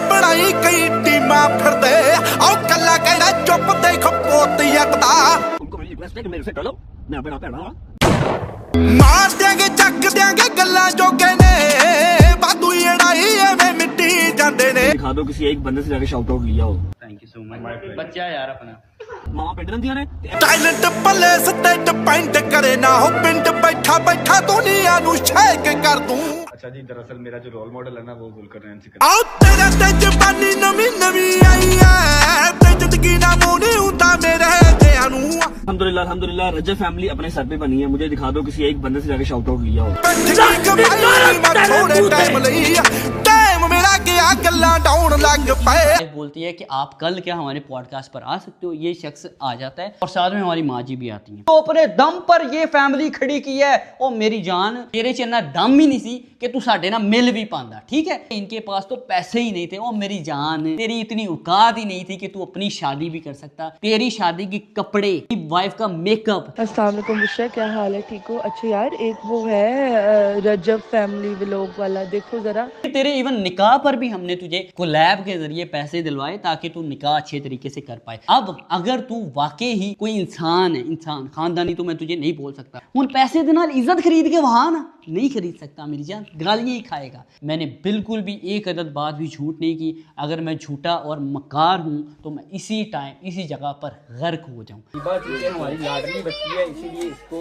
ਬਣਾਈ ਕਈ ਟੀਮਾਂ ਫਿਰਦੇ ਆਓ ਕੱਲਾ ਕਹਿਣਾ ਚੁੱਪ ਦੇਖ ਪੋਤੀਆਂ ਦਾ ਮਾਰ ਦਿਆਂਗੇ ਚੱਕ ਦਿਆਂਗੇ ਗੱਲਾਂ ਜੋਗੇ ਨੇ ਬਾਦੂ ਏੜਾਈ ਐਵੇਂ ਮਿੱਟੀ ਜਾਂਦੇ ਨੇ दिखा दो किसी एक बंदे से जाके शाउट आउट लिया हो। थैंक यू सो मच बच्चा यार अपना मामा पिंड रंदिया ने ਟੈਲੈਂਟ ਪੱਲੇ ਸੱਤੇ ਡਿਪੈਂਡ ਕਰੇ ਨਾ ਹੋ ਪਿੰਡ ਬੈਠਾ ਬੈਠਾ ਦੁਨੀਆ ਨੂੰ ਛੇਕ ਕਰ ਦੂੰ। अच्छा जी, दरअसल मेरा जो रोल मॉडल है ना वो जुल्करनैन सिकंदर। ਆਓ ਤੇਰੇ ਤੇ ਜਵਾਨੀ ਨਵੀਂ ਨਵੀਂ ਆਈ ਐ ਤੇ ਜ਼ਿੰਦਗੀ ਨਾ ਮੋਣੀ ਹੁੰਦਾ ਮੇਰੇ ਦਿਆਂ ਨੂੰ। अल्हम्दुलिल्लाह रजब फैमिली अपने सर पे बनी है। मुझे दिखा दो किसी एक बंदे से जाके शाउट आउट लिया हो। बोलती है कि आप कल क्या हमारे पॉडकास्ट पर आ सकते हो, ये शख्स आ जाता है और साथ में हमारी माँ जी भी आती हैं। तो अपने दम पर ये फैमिली खड़ी की है। ओ मेरी जान, तेरे च इन्ना दम ही नहीं सी कि तू साडे ना मिल भी पांदा, ठीक है। इनके पास तो पैसे ही नहीं थे। ओ मेरी जान, तेरी इतनी औकात ही नहीं थी कि तू अपनी शादी भी कर सकता। तेरी शादी की कपड़े, वाइफ का मेकअप। अस्सलाम वालेकुम बुशरा, क्या हाल है? ठीक हो? अच्छा यार, एक वो है रजब फैमिली व्लॉग वाला, देखो जरा। तेरे इवन निकाह पर भी हमने तुझे कोलैब के जरिए पैसे दिलवाए ताकि तू निकाह अच्छे तरीके से कर पाए। अब अगर तू वाकई ही कोई इंसान है, इंसान खानदानी, तो मैं तुझे नहीं बोल सकता उन पैसे दे नाल इज्जत खरीद के वहां ना नहीं खरीद सकता मेरी जान, गालियां ही खाएगा। मैंने बिल्कुल भी एक अदद बात भी झूठ नहीं की। अगर मैं झूठा और मकार हूँ तो मैं इसी टाइम इसी जगह पर गर्क हो जाऊँ। हमारी लाडली बच्ची है, इसीलिए इसको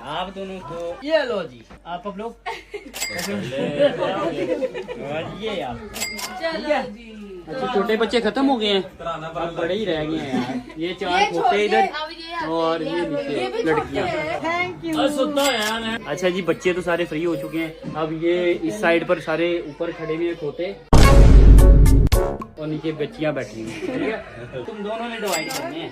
आप दोनों को ये लो जी, आप लोग ये आप चलो जी। अच्छा, छोटे बच्चे खत्म हो गए हैं, अब बड़े ही रह गए हैं यार। ये चार छोटे इधर और ये नीचे लड़कियां। अच्छा जी, बच्चे तो सारे फ्री हो चुके हैं। अब ये इस साइड पर सारे ऊपर खड़े हुए हैं छोटे और नीचे बच्चियां बैठी हुई, ठीक है। तुम दोनों ने डिवाइड करने हैं।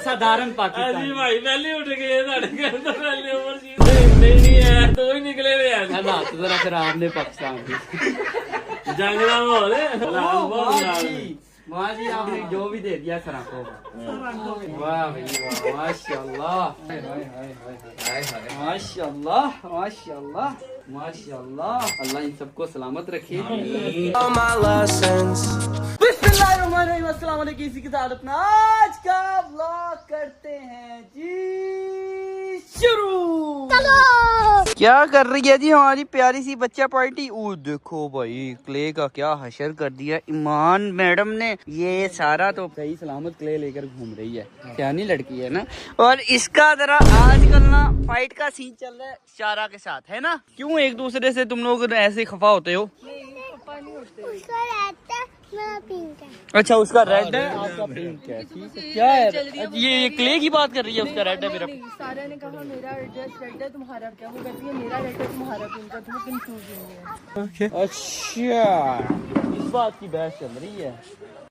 साधारण पाकिस्तान भाई पहले उठ गए तो ही निकले हालात जरा खराब ने पाकिस्तान की जंग का माहौल है। माँ जी आपने जो भी दे दिया सराखों का, वाह भैया माशाल्लाह माशाल्लाह माशाल्लाह माशाल्लाह। अल्लाह इन सबको सलामत रखे। अस्सलाम वालेकुम। इसी के साथ अपना आज का व्लॉग करते हैं जी शुरू। क्या कर रही है जी हमारी प्यारी सी बच्चा पार्टी? ओ देखो भाई, क्ले का क्या हशर कर दिया ईमान मैडम ने। ये सारा तो सही सलामत क्ले लेकर घूम रही है, क्या नहीं लड़की है ना। और इसका जरा आजकल ना फाइट का सीन चल रहा है शारा के साथ, है ना। क्यों एक दूसरे से तुम लोग ऐसे खफा होते हो? अच्छा, उसका रेड है, आपका पिंक है, ठीक है। क्या है ये क्ले की बात कर रही है? उसका रेड है, मेरा सारा ने कहा मेरा ड्रेस रेड है, तुम्हारा क्या? वो कहती है मेरा रेड है, तुम्हारा पिंक है, तुम्हें कंफ्यूजन है। अच्छा, इस बात की बहस चल रही है।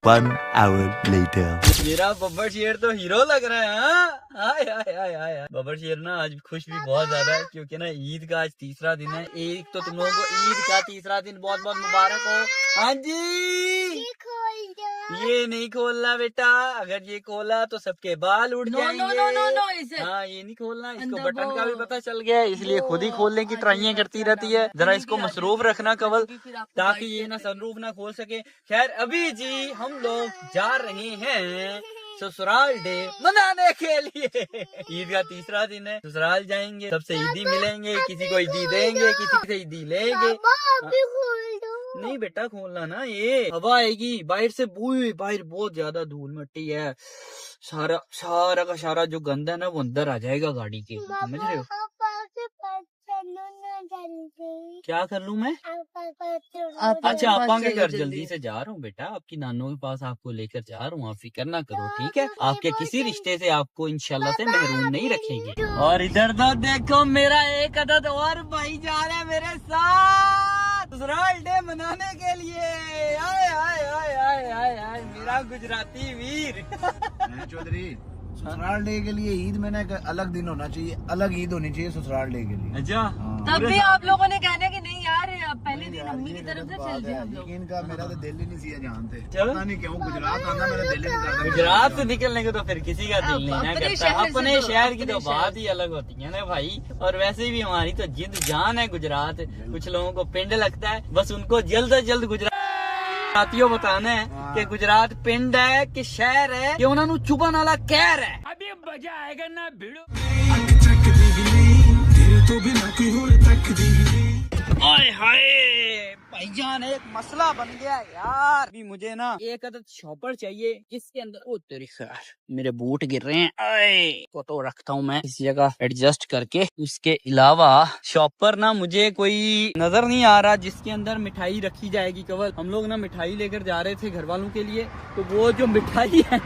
1 hour later मेरा बब्बर शेर तो हीरो लग रहा है। हाय हाय हाय हाय। बब्बर शेर ना आज खुश भी बहुत ज्यादा है क्योंकि ना ईद का आज तीसरा दिन है। एक तो तुम लोगों को ईद का तीसरा दिन बहुत बहुत मुबारक हो। हाँ जी, ये नहीं खोलना बेटा, अगर ये खोला तो सबके बाल उड़ जाएंगे। हाँ, ये नहीं खोलना। इसको बटन का भी पता चल गया है, इसलिए खुद ही खोलने की ट्राइयां करती रहती है। जरा इसको मसरूफ रखना कवल, ताकि ये ना सनरूफ ना खोल सके। खैर अभी जी हम लोग जा रहे हैं ससुराल डे मनाने के लिए। ईद का तीसरा दिन है, ससुराल जाएंगे, सबसे ईदी मिलेंगे, किसी को ईदी देंगे, किसी से ईदी लेंगे। नहीं बेटा खोलना ना, ये हवा आएगी बाहर से, बाहर बहुत ज्यादा धूल मिट्टी है। सारा का सारा जो गंदा है ना वो अंदर आ जाएगा गाड़ी के, समझ रहे हो। क्या कर लूँ मैं? अच्छा, आपा के घर जल्दी से जा रहा हूँ बेटा, आपकी नानों के पास आपको लेकर जा रहा हूँ। आप फिक्र ना करो, ठीक है। आपके किसी रिश्ते से आपको इंशाल्लाह से महरूम नहीं रखेंगे। और इधर तो देखो मेरा एक अदद और भाई जा रहा है मेरे साथ ससुराल डे मनाने के लिए। आए आए आए आए आए आए मेरा गुजराती वीर। चौधरी, ससुराल डे के लिए ईद में ना एक अलग दिन होना चाहिए, अलग ईद होनी चाहिए ससुराल डे के लिए। अच्छा, तब भी आप लोगों ने कहना कि नहीं यार पहले दिन अम्मी की तरफ से चल जाए हम लोग। इनका मेरा तो दिल ही नहीं सिया जानते, चलो। पता नहीं क्यों गुजरात आना मेरा दिल ही नहीं करता। गुजरात से निकलने को तो फिर किसी का दिल नहीं ना अपने करता। शहर से अपने तो, शहर की अपने तो शहर बात ही अलग होती है ना भाई। और वैसे भी हमारी तो जिद जान है गुजरात। कुछ लोगों को पिंड लगता है, बस उनको जल्द से जल्द गुजरातियों बताना है कि गुजरात पिंड है कि शहर है कि उन्होंने चुभन वाला कहर है। अभी मजा आएगा ना भिड़ो। हाय हाय भाईजान, एक मसला बन गया यार। अभी मुझे ना एक अदद शॉपर चाहिए जिसके अंदर, ओ तेरी खैर मेरे बूट गिर रहे हैं, आए तो रखता हूँ मैं इस जगह एडजस्ट करके। उसके अलावा शॉपर ना मुझे कोई नजर नहीं आ रहा जिसके अंदर मिठाई रखी जाएगी। कवल हम लोग ना मिठाई लेकर जा रहे थे घर वालों के लिए, तो वो जो मिठाई है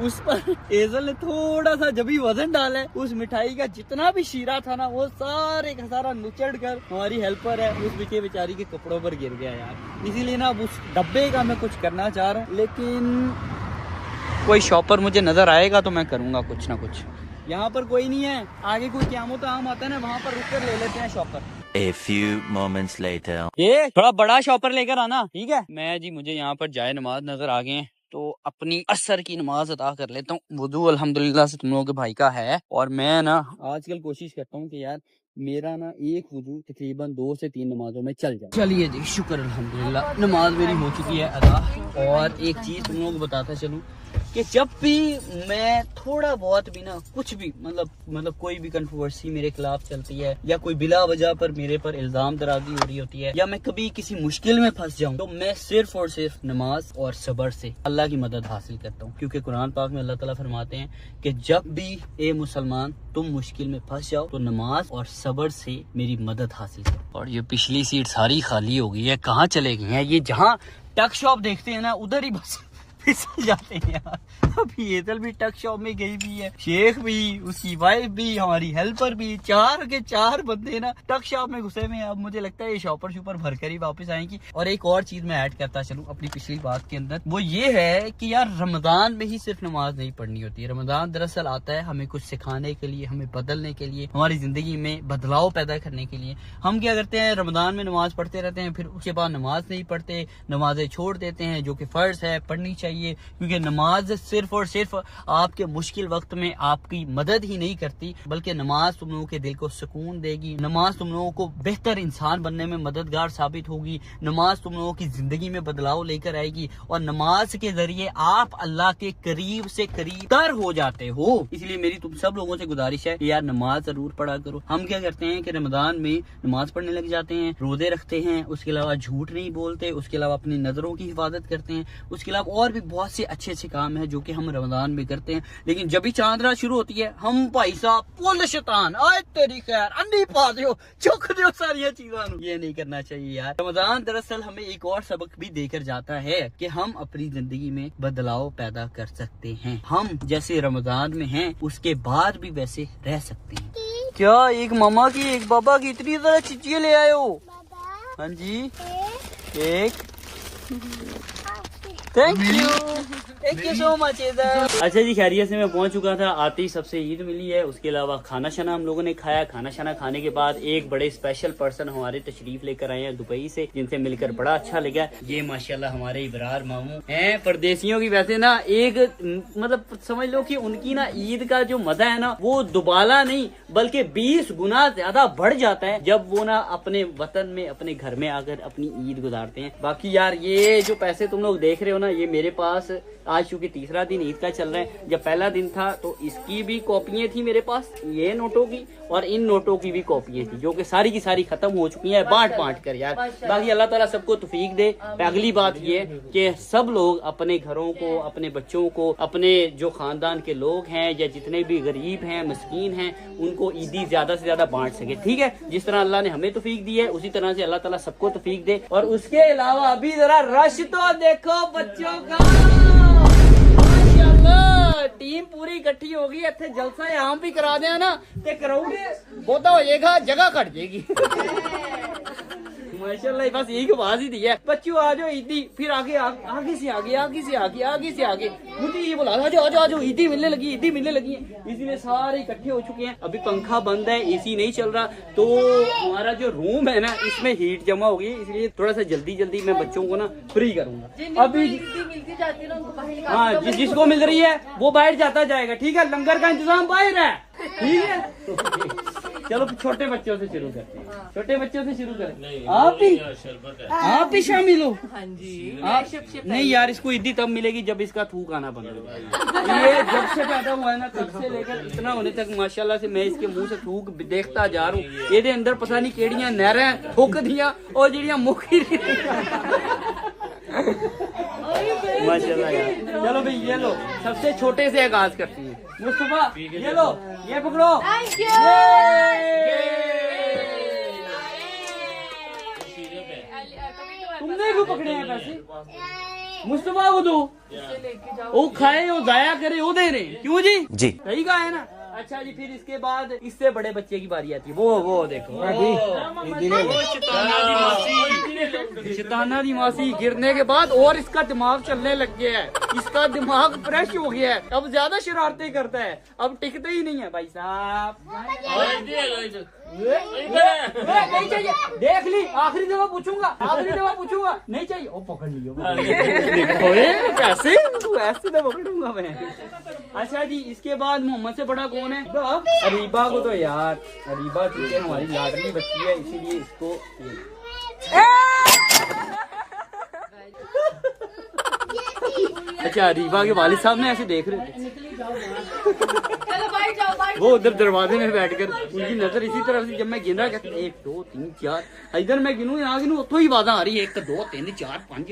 उस पर एजल ने थोड़ा सा जब ही वजन डाला है, उस मिठाई का जितना भी शीरा था ना वो सारे का सारा नुचड़ कर हमारी हेल्पर है उस बिके बेचारी के कपड़ों पर गिर गया यार। इसीलिए ना अब उस डब्बे का मैं कुछ करना चाह रहा हूँ, लेकिन कोई शॉपर मुझे नजर आएगा तो मैं करूँगा कुछ ना कुछ। यहाँ पर कोई नहीं है, आगे कोई क़यामत आम आता है ना, वहाँ पर रुक कर ले लेते हैं shopper. A few moments later. ये थोड़ा बड़ा शॉपर लेकर आना, ठीक है। मैं जी मुझे यहाँ पर जाए नमाज नजर आ गए हैं, तो अपनी असर की नमाज अदा कर लेता हूँ। वुदू अल्हम्दुलिल्लाह से तुम लोगों के भाई का है, और मैं ना आजकल कोशिश करता हूँ कि यार मेरा ना एक वुदू तकरीबन 2 से 3 नमाजों में चल जाए। चलिए जी शुक्र अल्हम्दुलिल्लाह नमाज मेरी हो चुकी है अदा। और एक चीज तुम लोगों को बताता चलूँ कि जब भी मैं थोड़ा बहुत भी ना कुछ भी मतलब कोई भी कंट्रोवर्सी मेरे खिलाफ चलती है, या कोई बिला वजह पर मेरे पर इल्जाम दराजी हो रही होती है, या मैं कभी किसी मुश्किल में फंस जाऊं, तो मैं सिर्फ और सिर्फ नमाज और सब्र से अल्लाह की मदद हासिल करता हूं। क्योंकि कुरान पाक में अल्लाह ताला फरमाते हैं कि जब भी ए मुसलमान तुम मुश्किल में फंस जाओ तो नमाज और सब्र से मेरी मदद हासिल करो। और ये पिछली सीट सारी खाली हो गई है, कहाँ चले गए हैं ये? जहाँ टक शॉप देखते हैं ना उधर ही बस फिसल जाते हैं यार। अभी एजल भी टक शॉप में गई भी है, शेख भी, उसकी वाइफ भी, हमारी हेल्पर भी, 4 के 4 बंदे ना टक शॉप में घुसे में। अब मुझे लगता है ये शॉपर शुपर भर कर ही वापस आएंगी। और एक और चीज मैं ऐड करता चलूं अपनी पिछली बात के अंदर, वो ये है कि यार रमजान में ही सिर्फ नमाज नहीं पढ़नी होती है। रमजान दरअसल आता है हमें कुछ सिखाने के लिए, हमें बदलने के लिए, हमारी जिंदगी में बदलाव पैदा करने के लिए। हम क्या करते हैं, रमजान में नमाज पढ़ते रहते हैं, फिर उसके बाद नमाज नहीं पढ़ते, नमाजें छोड़ देते हैं, जो कि फर्ज है पढ़नी चाहिए। क्योंकि नमाज सिर्फ और सिर्फ आपके मुश्किल वक्त में आपकी मदद ही नहीं करती, बल्कि नमाज तुम लोगों के दिल को सुकून देगी, नमाज तुम लोगों को बेहतर इंसान बनने में मददगार साबित होगी, नमाज तुम लोगों की जिंदगी में बदलाव लेकर आएगी, और नमाज के जरिए आप अल्लाह के करीब से करीब तर हो जाते हो। इसलिए मेरी तुम सब लोगों से गुजारिश है कि यार नमाज जरूर पढ़ा करो। हम क्या करते हैं कि रमजान में नमाज पढ़ने लग जाते हैं, रोजे रखते हैं, उसके अलावा झूठ नहीं बोलते, उसके अलावा अपनी नजरों की हिफाजत करते हैं, उसके अलावा और भी बहुत से अच्छे अच्छे काम है जो कि हम रमजान में करते हैं। लेकिन जब भी चांद रात शुरू होती है हम भाई साहब पुल शैतान आए तेरी खैर अंधी पा दो चुक दो सारी चीजों, ये नहीं करना चाहिए यार। रमजान दरअसल हमें एक और सबक भी देकर जाता है कि हम अपनी जिंदगी में बदलाव पैदा कर सकते हैं। हम जैसे रमजान में हैं उसके बाद भी वैसे रह सकते हैं। क्या एक मामा की एक बाबा की इतनी ज्यादा चीजें ले आए हो? हाँ जी एक थैंक यू सो मच। अच्छा जी खैरियत से मैं पहुंच चुका था, आते ही सबसे ईद मिली है, उसके अलावा खाना शाना हम लोगों ने खाया। खाना शाना खाने के बाद एक बड़े स्पेशल पर्सन हमारे तशरीफ लेकर आए हैं दुबई से, जिनसे मिलकर बड़ा अच्छा लगा। ये माशाल्लाह हमारे इब्रार मामू हैं। परदेसियों की वैसे ना एक मतलब समझ लो कि उनकी ना ईद का जो मजा है ना वो दुबाला नहीं बल्कि 20 गुना ज्यादा बढ़ जाता है जब वो ना अपने वतन में अपने घर में आकर अपनी ईद गुजारते हैं। बाकी यार ये जो पैसे तुम लोग देख रहे हो ना, ये मेरे पास आज चूंकि तीसरा दिन ईद का चल रहा है, जब पहला दिन था तो इसकी भी कॉपियां थी मेरे पास, ये नोटों की और इन नोटों की भी कॉपियां थी, जो कि सारी की सारी खत्म हो चुकी हैं बांट कर यार। बाकी अल्लाह ताला सबको तौफीक दे। अगली बात ये कि सब लोग अपने घरों को, अपने बच्चों को, अपने जो खानदान के लोग हैं या जितने भी गरीब हैं मस्कीन हैं उनको ईदी ज्यादा से ज्यादा बांट सके, ठीक है। जिस तरह अल्लाह ने हमें तौफीक दी है उसी तरह से अल्लाह ताला सबको तौफीक दे। और उसके अलावा अभी जरा रश तो देखो बच्चों का, टीम पूरी इकट्ठी होगी, इतने जलसा यहाँ भी करा दें ना ते कराओगे बहुता हो जाएगा, जगह घट जाएगी। माशाल्लाह, बस यही आवाज ही दी है, बच्चों आ जाओ ईदी, फिर आगे से आगे मुझे ये बोला आ जाओ ईदी मिलने लगी है, इसीलिए सारे इकट्ठे हो चुके हैं। अभी पंखा बंद है, एसी नहीं चल रहा, तो हमारा जो रूम है ना इसमें हीट जमा हो गई, इसलिए थोड़ा सा जल्दी मैं बच्चों को ना फ्री करूंगा। अभी मिलती जाती है उनको बाहर निकाल। हाँ, जिसको मिल रही है वो बाहर जाता जाएगा, ठीक है, लंगर का इंतजाम बाहर है, ठीक है। चलो छोटे बच्चों से शुरू करते हैं, आप भी शामिल हो। हाँ जी, नहीं यार, इसको ईदी तब मिलेगी जब इसका थूक आना बंद होगा। ये जब से पैदा हुआ है ना तब से लेकर इतना होने तक माशाल्लाह से मैं इसके मुंह से थूक देखता जा रहा हूँ। ये अंदर पता नहीं केड़ियां नहरें थूक दिया और जेड़ियां मुखी माशाल्लाह यार। चलो भाई ये लो, सबसे छोटे से आगाज करती है। मुस्तफा ये लो, ये पकड़ो। तुमने क्यों पकड़े हैं पैसे? मुस्तफा को दो, वो खाए वो जाया करे वो दे रहे, क्यों जी? सही कहा है ना। अच्छा जी, फिर इसके बाद इससे बड़े बच्चे की बारी आती है, वो देखो शैताना दी मासी गिरने के बाद और इसका दिमाग चलने लग गया है, इसका दिमाग फ्रेश हो गया है, अब ज्यादा शरारतें करता है, अब टिकते ही नहीं है भाई साहब। नहीं चाहिए, देख ली, आखिरी दफा पूछूंगा, नहीं चाहिए, ओ पकड़ लियो कैसे ऐसे तो पकड़ूंगा मैं। अच्छा जी, इसके बाद मोहम्मद से बड़ा कौन है? अरीबा को तो यार, अरीबा चूंकि हमारी लाडली बच्ची है इसीलिए इसको अच्छा, अरीबा के वालिद साहब ने ऐसे देख रहे थे, वो उधर दरवाजे में बैठकर उनकी नजर इसी तरफ से, जब मैं गिन रहा कहते 1 2 3 4, इधर मैं गिनूं यहाँ गिनूं उतो ही आवाज़ आ रही है 1 2 3 4 5।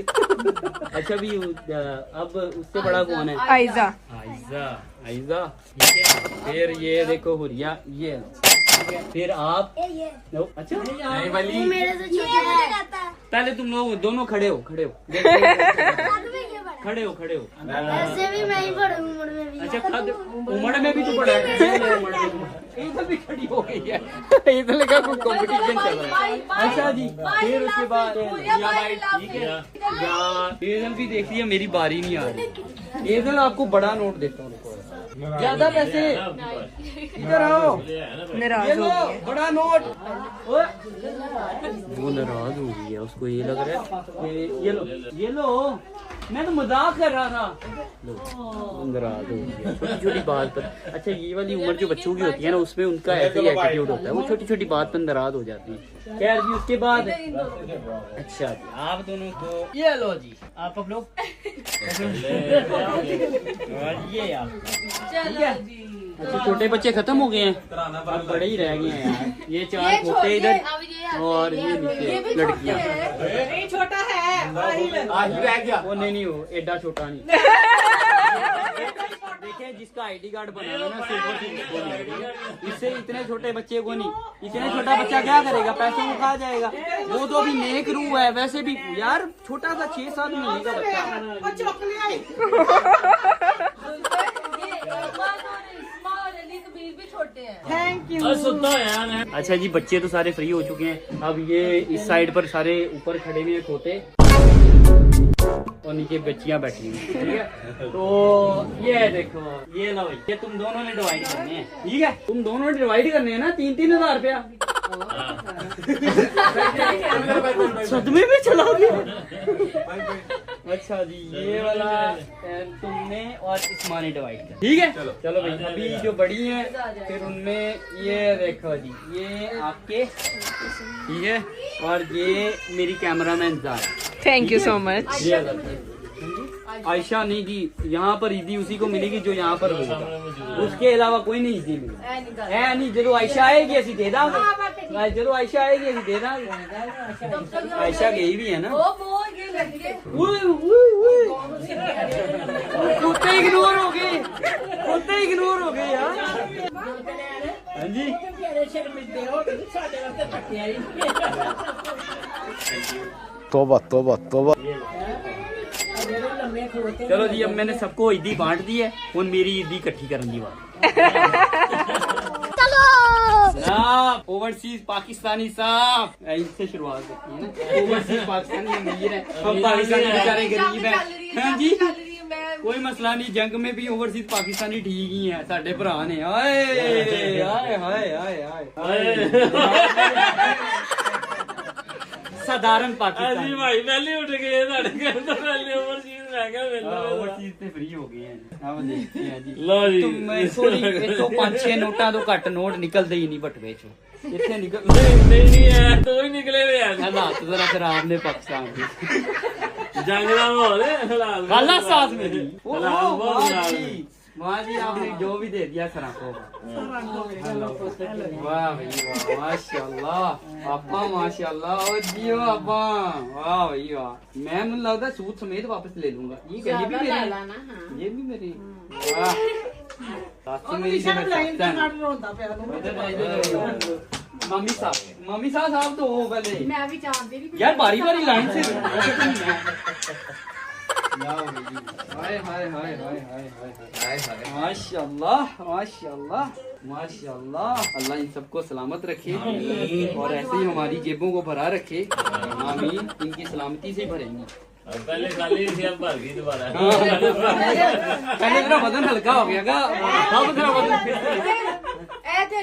अच्छा भी अब उससे बड़ा कौन है? आयजा। फिर ये देखो हुरिया, ये फिर आप अच्छा वाली, पहले तुम लोग दोनों खड़े हो ऐसे भी मैं ही पढ़ूं उम्र में भी। अच्छा, उम्र में भी तो पढ़ा है, इधर भी खड़ी हो गई है, इधर लगा कोई कंपटीशन चल रहा है। अच्छा जी, फिर उसके बाद ठीक है यार, एजल भी देख लिया, मेरी बारी नहीं आ रही। एजल आपको बड़ा नोट देता हूँ, ज्यादा पैसे, इधर आओ, नाराज हो गई, बड़ा नोट। वो नाराज हो गई है, उसको ये लग रहा है ये लो, मैं तो मजाक कर रहा था, नाराज हो गया छोटी बात पर। अच्छा, ये वाली उम्र जो बच्चों की होती है ना उसमें उनका ऐसे ही एटीट्यूड होता है, वो छोटी बात पर नाराज हो जाती है। खैर जी, उसके बाद अच्छा जी, आप दोनों को ये लो जी, आप लोग ये आप ठीक है। अच्छा, छोटे बच्चे खत्म हो गए हैं, अब बड़े ही रह गए हैं यार, ये 4 खोटे इधर और ये नीचे लड़कियां। छोटा है, आज रह गया वो, नहीं वो एडा छोटा नहीं। देखिए, जिसका आईडी कार्ड बना हुआ ना सिर्फ इससे इतने छोटे बच्चे को नहीं, इतने छोटा बच्चा क्या करेगा, पैसे को खा जाएगा, वो तो अभी नेक रूह है। वैसे भी यार छोटा सा 6-7 महीने का बच्चा, थैंक यू। अच्छा जी, बच्चे तो सारे फ्री हो चुके हैं, अब ये इस साइड पर सारे ऊपर खड़े हुए खोते और नीचे बच्चियां बैठी हुई, ठीक है। तो ये देखो, ये लो, ये तुम दोनों ने डिवाइड करने हैं, ठीक है, तुम दोनों ने डिवाइड करने हैं ना 3-3 हजार रुपया। सदमे में चला गया। अच्छा जी, ये वाला तुमने और इस्मा ने डिवाइड किया, ठीक है। चलो भाई, अभी जो बड़ी हैं फिर उनमें ये देखो जी, ये आपके, ठीक है, और ये मेरी cameraman Zara. Thank you so much. Ayesha नहीं जी, यहाँ पर ईदी उसी को मिलेगी जो यहाँ पर होगा, उसके अलावा कोई नहीं ईदी मिलेगी है नहीं। जो आयशा आएगी ऐसी दे दा, जो आयशा आएगी ऐसी दे दा। आयशा गई भी है ना, कुत्ते इग्नोर हो गए यार। हाँ जी, तौबा तौबा तौबा। चलो जी, अब मैंने सबको ईदी बांट दी है, ਹੁਣ मेरी ईदी इकट्ठी करने की बात। चलो जनाब ओवरसीज पाकिस्तानी साहब इससे शुरुआत होती है ना। ओवरसीज पाकिस्तानी अमीर है, हम पाकिस्तानी बेचारे गरीब है। हाँ जी कोई मसला नहीं, जंग में भी ओवरसीज पाकिस्तानी ठीक ही है, साडे भरा ने। आए आए हाय हाय हाय साधारण पाकिस्तानी भाई पहले उठ गए साढ़े घर तो पहले ओवरसीज रह गया ओवरसीज से फ्री हो गए हैं। अब देखते हैं जी। लो जी तुम सॉरी तो 5-6 नोटा तो घट नोट निकलते ही नहीं बटवे चो इतने निकल नहीं है तो ही निकले हुए हैं। हालात जरा खराब ने पाकिस्तान के। जंग का माहौल है फिलहाल। हालात साथ में जी। फिलहाल बहुत खराब है। वाह जी आपने जो भी दे दिया सरा को। वाह भाई वाह माशाल्लाह आपा माशाल्लाह ओ जियो आपा वाह भाई वाह। मैं मुझे लगता है सूट समेत वापस ले लूंगा। ये भी मेरी, ये भी मेरी। वाह साथी मेरी से मम्मी साहब तो हो पहले मैं भी चाहती यार बारी बारी लाइन से हाय हाय हाय हाय हाय माशाल्लाह माशाल्लाह माशाल्लाह। अल्लाह इन सबको सलामत रखे और ऐसे ही हमारी जेबों को भरा रखे। आमीन। इनकी सलामती से भरेंगी। पहले खाली थी अब भर गई दोबारा। पहले मेरा वजन हल्का हो गया अब तेरा वजन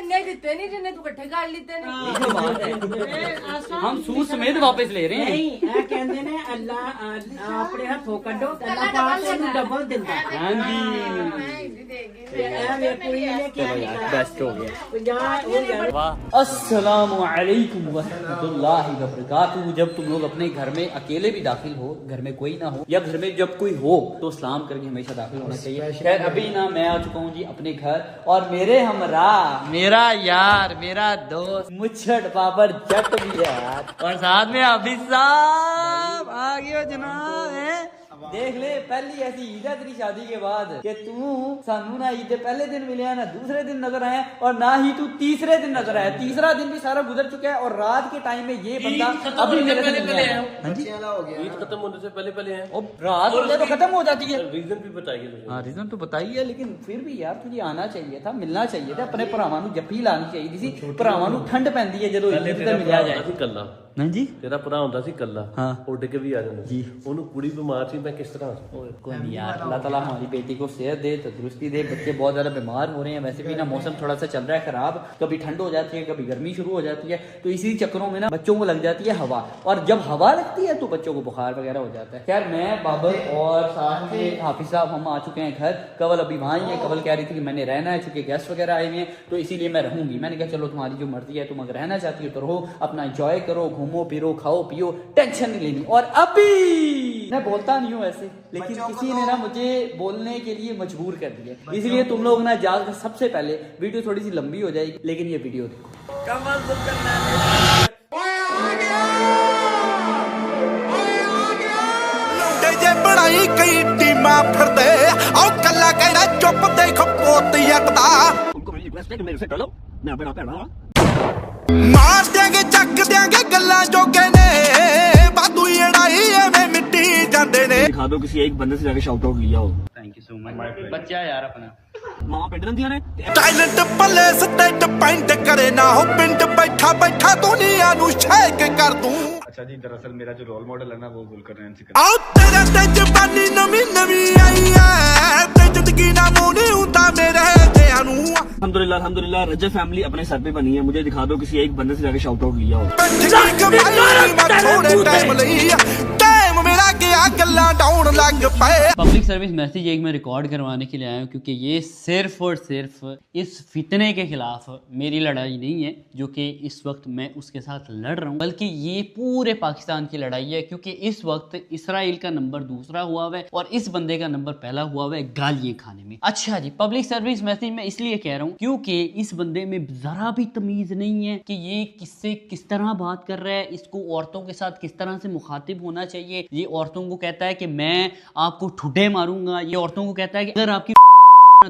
नहीं दिते नहीं जिन्हें तू इकट्ठे कर लेते हम सूट समेत वापस ले रहे हैं। कहते ने अल्लाह अपने हाथों कड्डो अल्लाह पाक तेनू डबल दिंदा। हां जी बेस्ट हो गया। वाह अस्सलामु अलैकुम व रहमतुल्लाहि व बरकातहू। जब तुम लोग अपने घर में अकेले भी दाखिल हो, घर में कोई ना हो या घर में जब कोई हो तो सलाम करके हमेशा दाखिल होना चाहिए। खैर अभी ना मैं आ चुका हूँ जी अपने घर और मेरे हमरा मेरा यार मेरा दोस्त मुच्छड़ पापड़ जट भी है यार और साथ में हाफिज साहब आ गए जनाब हैं। देख ले पहली ऐसी ईद है तेरी शादी के बाद कि तू सानू ना ईद पहले दिन मिले ना दूसरे दिन नजर आया और ना ही तू तीसरे दिन नजर आया। तीसरा दिन भी सारा गुजर चुका है और रात के टाइम में ये बंदा अभी मेरे से मिला है। हाँ जी ईद खत्म होने से पहले पहले है और रात हो जाए तो खत्म हो जाती है। रीजन भी बताइए। हाँ रीजन तो बताइए लेकिन फिर भी यार तुझे आना चाहिए था, मिलना चाहिए था, अपने भरावां नूं जप्फी लानी चाहिए थी। भरावां नूं ठंड पैंदी है ਜਦੋਂ ईद ਤੇ ਮਿਲਿਆ ਜਾਏ। ਕੱਲਾ हाँ जी ਤੇਰਾ ਭਰਾ ਹੁੰਦਾ ਸੀ ਕੱਲਾ हाँ ਉੱਡ ਕੇ ਵੀ ਆ ਜਾਂਦਾ जी ਉਹਨੂੰ ਕੁੜੀ ਬਿਮਾਰ ਸੀ मैं किस तरह कोई नहीं यार अल्लाह ताला हमारी बेटी को सेहत दे तंदुरुस्ती दे। बच्चे बहुत ज्यादा बीमार हो रहे हैं, वैसे भी ना मौसम थोड़ा सा चल रहा है खराब, कभी ठंड हो जाती है कभी गर्मी शुरू हो जाती है तो इसी चक्करों में ना बच्चों को लग जाती है हवा और जब हवा लगती है तो बच्चों को बुखार वगैरह हो जाता है। खैर मैं बाबर और साथ में हाफिज साहब हम आ चुके हैं घर। कवल अभी वहाँ ही है। कवल कह रही थी कि मैंने रहना है चूंकि गेस्ट वगैरह आए हुए हैं तो इसीलिए मैं रहूंगी। मैंने कहा चलो तुम्हारी जो मर्जी है तुम अगर रहना चाहती हो तो रहो, अपना एंजॉय करो, घूमो फिरो खाओ पियो, टेंशन नहीं लेनी। और अभी मैं बोलता नहीं हूँ ऐसे लेकिन किसी ने ना मुझे बोलने के लिए मजबूर कर दिया, इसलिए तुम लोग ना जाकर सबसे पहले वीडियो थोड़ी सी लंबी हो जाएगी लेकिन ये वीडियो देखो। ਜੇ ਬਣਾਈ ਕਈ ਟੀਮਾਂ ਫਿਰਦੇ ਔ ਕੱਲਾ ਕਿਹੜਾ ਚੁੱਪ ਦੇਖ ਪੋਤ ਯੱਟਦਾ ਮਾਰ ਦਿਆਂਗੇ ਚੱਕ ਦਿਆਂਗੇ ਗੱਲਾਂ ਜੋਗੇ ਨੇ ਵਾਧੂ ਲੜਾਈ ਐਵੇਂ ਮਿੱਟੀ ਜਾਂਦੇ ਨੇ। दिखा दो किसी एक बंदे से जाके शाउट आउट लिया हो। थैंक यू सो मच बच्चा यार अपना मां पिंड ਦੀਆਂ ਨੇ ਟੈਲੈਂਟ ਪੱਲੇ ਸਟੇਟ ਪੈਂਟ ਕਰੇ ਨਾ ਹੋ ਪਿੰਡ ਬੈਠਾ ਬੈਠਾ ਦੁਨੀਆ ਨੂੰ ਸ਼ੇਕ ਕਰ ਦੂੰ। अच्छा जी दरअसल मेरा जो रोल मॉडल है ना वो जुल्करनैन सिकंदर। ਆਉ ਤੇਰੇ ਤੇ ਜਵਾਨੀ ਨਵੀਂ ਨਵੀਂ ਆਈ ਐ ਤੇ ਜ਼ਿੰਦਗੀ ਨਾ ਮੋਣੀ ਹੁੰਦਾ ਮੇਰੇ ਦਿਆਂ ਨੂੰ। अल्हम्दुलिल्लाह रजब फैमिली अपने सर पे बनी है। मुझे दिखा दो किसी एक बंदे से जाके शाउट आउट लिया हो। पब्लिक सर्विस मैसेज एक मैं रिकॉर्ड करवाने के लिए आया हूँ क्योंकि ये सिर्फ और सिर्फ इस फितने के खिलाफ मेरी लड़ाई नहीं है जो कि इस वक्त मैं उसके साथ लड़ रहा हूँ, बल्कि ये पूरे पाकिस्तान की लड़ाई है क्योंकि इस वक्त इसराइल का नंबर दूसरा हुआ हुआ है और इस बंदे का नंबर पहला हुआ हुआ है गालियां खाने में। अच्छा जी पब्लिक सर्विस मैसेज मैं इसलिए कह रहा हूँ क्योंकि इस बंदे में जरा भी तमीज नहीं है कि ये किससे किस तरह बात कर रहा है, इसको औरतों के साथ किस तरह से मुखातिब होना चाहिए। ये औरतों को कहता है कि मैं आपको ठुड्डे मारूंगा, ये औरतों को कहता है कि अगर आपकी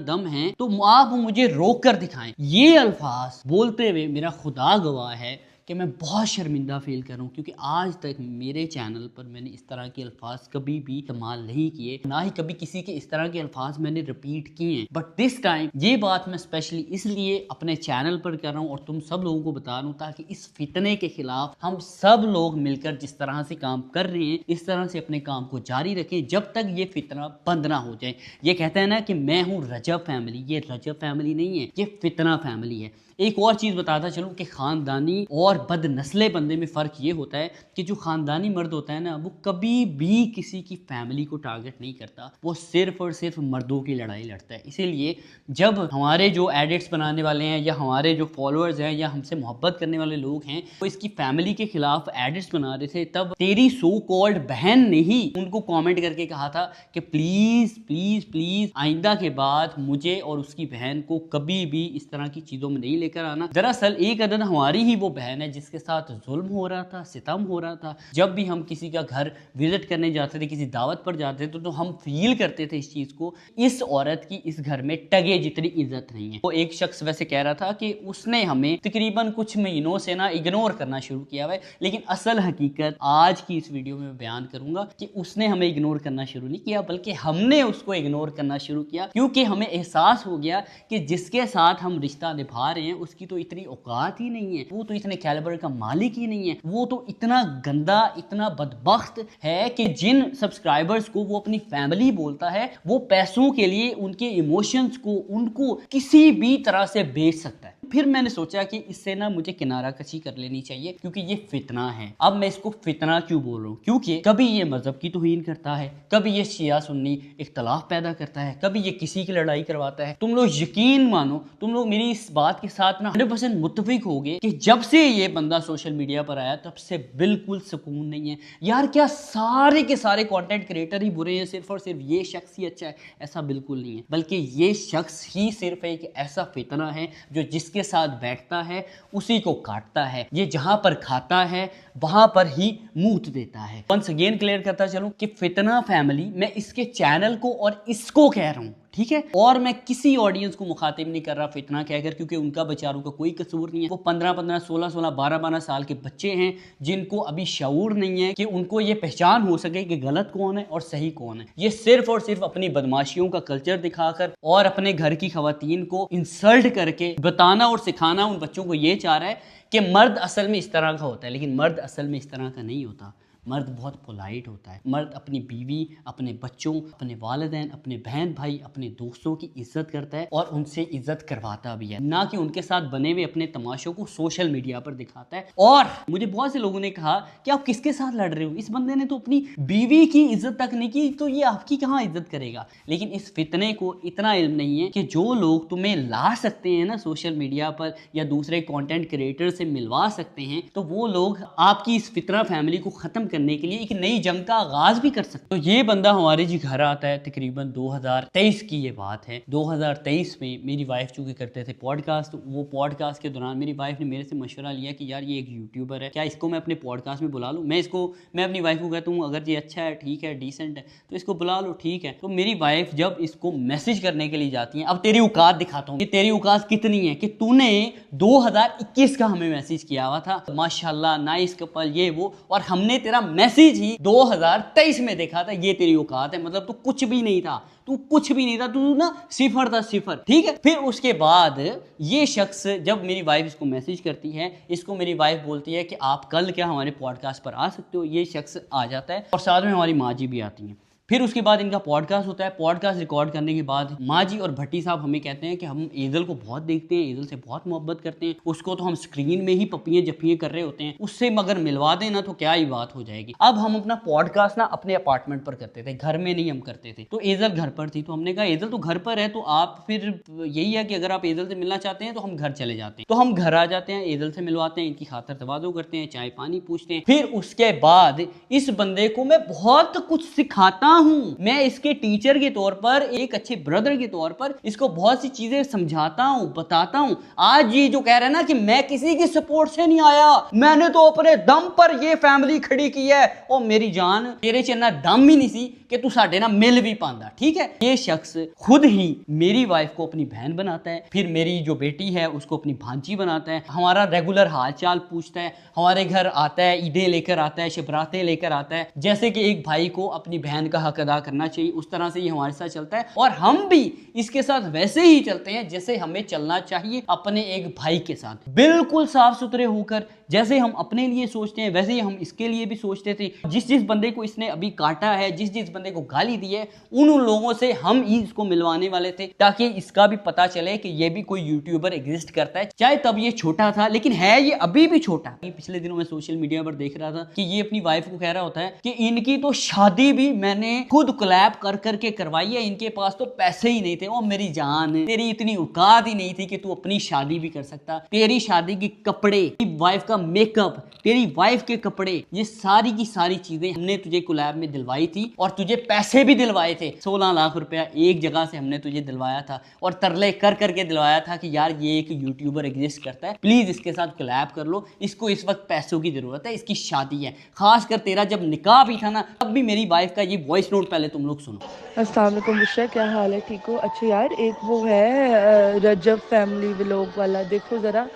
दम है तो आप मुझे रोक कर दिखाएं। ये अल्फाज बोलते हुए मेरा खुदा गवाह है कि मैं बहुत शर्मिंदा फील कर रहा हूँ, क्योंकि आज तक मेरे चैनल पर मैंने इस तरह के अल्फाज कभी भी इस्तेमाल नहीं किए, ना ही कभी किसी के इस तरह के अल्फाज मैंने रिपीट किए हैं। बट दिस टाइम ये बात मैं स्पेशली इसलिए अपने चैनल पर कर रहा हूँ और तुम सब लोगों को बता रहा हूँ, ताकि इस फितने के खिलाफ हम सब लोग मिलकर जिस तरह से काम कर रहे हैं इस तरह से अपने काम को जारी रखें जब तक ये फितना बंद ना हो जाए। ये कहते हैं ना कि मैं हूँ रजब फैमिली, ये रजब फैमिली नहीं है, ये फितना फैमिली है। एक और चीज़ बताता चलूँ कि ख़ानदानी और बदनस्ले बंदे में फ़र्क ये होता है कि जो ख़ानदानी मर्द होता है ना, वो कभी भी किसी की फैमिली को टारगेट नहीं करता, वो सिर्फ़ और सिर्फ मर्दों की लड़ाई लड़ता है। इसीलिए जब हमारे जो एडिट्स बनाने वाले हैं या हमारे जो फॉलोअर्स हैं या हमसे मोहब्बत करने वाले लोग हैं वो इसकी फैमिली के खिलाफ एडिट्स बना रहे थे, तब तेरी सो कॉल्ड बहन ने ही उनको कॉमेंट करके कहा था कि प्लीज़ प्लीज़ प्लीज़ आइंदा के बाद मुझे और उसकी बहन को कभी भी इस तरह की चीज़ों में नहीं लेकर आना। दरअसल एक अदद हमारी ही वो बहन है जिसके साथ जुल्म हो रहा था, सितम हो रहा था। जब भी हम किसी का घर विजिट करने जाते थे, किसी दावत पर जाते थे, तो हम फील करते थे इस चीज़ को, इस औरत की इस घर में टगे जितनी इज्जत नहीं है। वो एक शख्स वैसे कह रहा था कि उसने हमें तकरीबन कुछ महीनों से ना इग्नोर करना शुरू किया हुआ है, लेकिन असल हकीकत आज की इस वीडियो में बयान करूंगा कि उसने हमें इग्नोर करना शुरू नहीं किया, बल्कि हमने उसको इग्नोर करना शुरू किया, क्योंकि हमें एहसास हो गया कि जिसके साथ हम रिश्ता निभा रहे हैं उसकी तो इतनी औकात ही नहीं है, वो तो इतने कैलिबर का मालिक ही नहीं है, वो तो इतना गंदा, इतना बदबख्त है कि जिन सब्सक्राइबर्स को वो अपनी फैमिली बोलता है वो पैसों के लिए उनके इमोशंस को, उनको किसी भी तरह से बेच सकता है। फिर मैंने सोचा कि इससे ना मुझे किनारा कशी कर लेनी चाहिए, क्योंकि ये फितना है। अब मैं इसको फितना क्यों बोल रहा हूँ, क्योंकि कभी ये मजहब की तौहीन करता है, कभी ये शिया सुन्नी इख्तलाफ पैदा करता है, कभी ये किसी की लड़ाई करवाता है। तुम लोग यकीन मानो, तुम लोग मेरी इस बात के साथ ना 100% मुत्तफिक होगे कि जब से ये बंदा सोशल मीडिया पर आया तब से बिल्कुल सुकून नहीं है। यार क्या सारे के सारे कंटेंट क्रिएटर ही बुरे हैं, सिर्फ और सिर्फ ये शख्स ही अच्छा है? ऐसा बिल्कुल नहीं है, बल्कि ये शख्स ही सिर्फ एक ऐसा फितना है जो जिसके साथ बैठता है उसी को काटता है। ये जहां पर खाता है वहां पर ही मूत देता है। वंस अगेन क्लियर करता चलूं कि फितना फैमिली, मैं इसके चैनल को और इसको कह रहा हूं, ठीक है, और मैं किसी ऑडियंस को मुखातिब नहीं कर रहा फितना कहकर, क्योंकि उनका बेचारों का कोई कसूर नहीं है। वो 15-15, 16-16, 12-12 साल के बच्चे हैं जिनको अभी शऊर नहीं है कि उनको ये पहचान हो सके कि गलत कौन है और सही कौन है। ये सिर्फ और सिर्फ अपनी बदमाशियों का कल्चर दिखाकर और अपने घर की खवातीन को इंसल्ट करके बताना और सिखाना उन बच्चों को ये चाह रहा है कि मर्द असल में इस तरह का होता है, लेकिन मर्द असल में इस तरह का नहीं होता। मर्द बहुत पोलाइट होता है। मर्द अपनी बीवी, अपने बच्चों, अपने वालिदैन, अपने बहन भाई, अपने दोस्तों की इज्जत करता है और उनसे इज्जत करवाता भी है, ना कि उनके साथ बने हुए अपने तमाशों को सोशल मीडिया पर दिखाता है। और मुझे बहुत से लोगों ने कहा कि आप किसके साथ लड़ रहे हो, इस बंदे ने तो अपनी बीवी की इज्जत तक नहीं की, तो ये आपकी कहाँ इज्जत करेगा। लेकिन इस फितने को इतना इल्म नहीं है कि जो लोग तुम्हें ला सकते हैं ना सोशल मीडिया पर या दूसरे कंटेंट क्रिएटर से मिलवा सकते हैं, तो वो लोग आपकी इस फितना फैमिली को खत्म करने के लिए एक नई जंग का आगाज भी कर सकते। तो ये बंदा हमारे जी घर आता है, तकरीबन 2023 की ये बात है। 2023 में मेरी वाइफ चूंकि करते थे पॉडकास्ट, तो वो पॉडकास्ट के दौरान मेरी वाइफ ने मेरे से मशवरा लिया कि यार ये एक यूट्यूबर है, क्या इसको मैं अपने पॉडकास्ट में बुला लूँ। मैं अपनी वाइफ को कहता हूँ अगर ये अच्छा है, ठीक है, डिसेंट है, तो इसको बुला लो, ठीक है। तो मेरी वाइफ जब इसको मैसेज करने के लिए जाती है, अब तेरी औकात दिखाता हूँ कि तेरी औकात कितनी है कि तूने 2021 का हमें मैसेज किया हुआ था, माशाल्लाह नाइस कपल ये वो, और हमने तेरा मैसेज ही 2023 में देखा था, ये तेरी औकात है। मतलब तू कुछ भी नहीं था, तू ना सिफर था, सिफर, ठीक है। फिर उसके बाद ये शख्स जब मेरी वाइफ इसको मैसेज करती है, इसको मेरी वाइफ बोलती है कि आप कल क्या हमारे पॉडकास्ट पर आ सकते हो। ये शख्स आ जाता है और साथ में हमारी माँ जी भी आती हैं। फिर उसके बाद इनका पॉडकास्ट होता है। पॉडकास्ट रिकॉर्ड करने के बाद माँ जी और भट्टी साहब हमें कहते हैं कि हम ईदल को बहुत देखते हैं, ईदल से बहुत मोहब्बत करते हैं, उसको तो हम स्क्रीन में ही पप्पियाँ जप्पियाँ कर रहे होते हैं, उससे मगर मिलवा दें ना तो क्या ही बात हो जाएगी। अब हम अपना पॉडकास्ट ना अपने अपार्टमेंट पर करते थे, घर में नहीं हम करते थे। तो ईदल घर पर थी, तो हमने कहा ईदल तो घर पर है, तो आप फिर यही है कि अगर आप ईदल से मिलना चाहते हैं तो हम घर चले जाते हैं। तो हम घर आ जाते हैं, ईदल से मिलवाते हैं, इनकी खातर तवादो करते हैं, चाय पानी पूछते हैं। फिर उसके बाद इस बंदे को मैं बहुत कुछ सिखाता हूँ, मैं इसके टीचर के तौर पर, एक अच्छे ब्रदर के तौर पर इसको बहुत सी चीजें समझाता हूँ, बताता हूँ। आज ये जो कह रहा है ना कि मैं किसी की सपोर्ट से नहीं आया, मैंने तो अपने दम पर ये फैमिली खड़ी की है, और मेरी जान तेरे च इन्ना दम ही नहीं सी कि तू साडे ना मिल भी पांदा। ठीक है, ये शख्स खुद ही मेरी वाइफ को अपनी बहन बनाता है, फिर मेरी जो बेटी है उसको अपनी भांजी बनाता है, हमारा रेगुलर हाल चाल पूछता है, हमारे घर आता है, ईदें लेकर आता है, शबरातें लेकर आता है। जैसे कि एक भाई को अपनी बहन का हक अदा करना चाहिए, उस तरह से ये हमारे साथ चलता है, और हम भी इसके साथ वैसे ही चलते हैं जैसे हमें चलना चाहिए अपने एक भाई के साथ, बिल्कुल साफ सुथरे होकर। जैसे हम अपने लिए सोचते हैं वैसे ही हम इसके लिए भी सोचते थे। जिस बंदे को इसने अभी काटा है, जिस बंदे को गाली दी है, उन लोगों से हम ही इसको मिलवाने वाले थे, ताकि इसका भी पता चले कि ये भी कोई यूट्यूबर एग्जिस्ट करता है। चाहे तब ये छोटा था, लेकिन है ये अभी भी छोटा। पिछले दिनों में सोशल मीडिया पर देख रहा था कि ये अपनी वाइफ को कह रहा होता है कि इनकी तो शादी भी मैंने खुद कोलैब कर करके करवाई है, इनके पास तो पैसे ही नहीं थे। ओ मेरी जान, तेरी इतनी औकात ही नहीं थी कि तू अपनी शादी भी कर सकता। तेरी शादी के कपड़े, वाइफ का मेकअप, तेरी वाइफ के कपड़े, ये सारी की सारी चीजें हमने तुझे कोलैब में दिलवाई थी, और तुझे पैसे भी दिलवाए थे। 16 लाख रुपया एक जगह से हमने तुझे दिलवाया था, और तरले कर करके दिलवाया था कि यार ये एक यूट्यूबर एग्जिस्ट करता है, प्लीज इसके साथ कोलैब कर लो, इसको इस वक्त पैसों की जरूरत है, इसकी शादी है। खासकर तेरा जब निकाह भी था ना, तब भी मेरी वाइफ का ये वॉइस नोट पहले तुम लोग सुनो। अस्सलाम वालेकुम बुशरा, क्या हाल है, ठीक हो? अच्छा यार, एक वो है रजब फैमिली व्लॉग वाला, देखो ज़रा,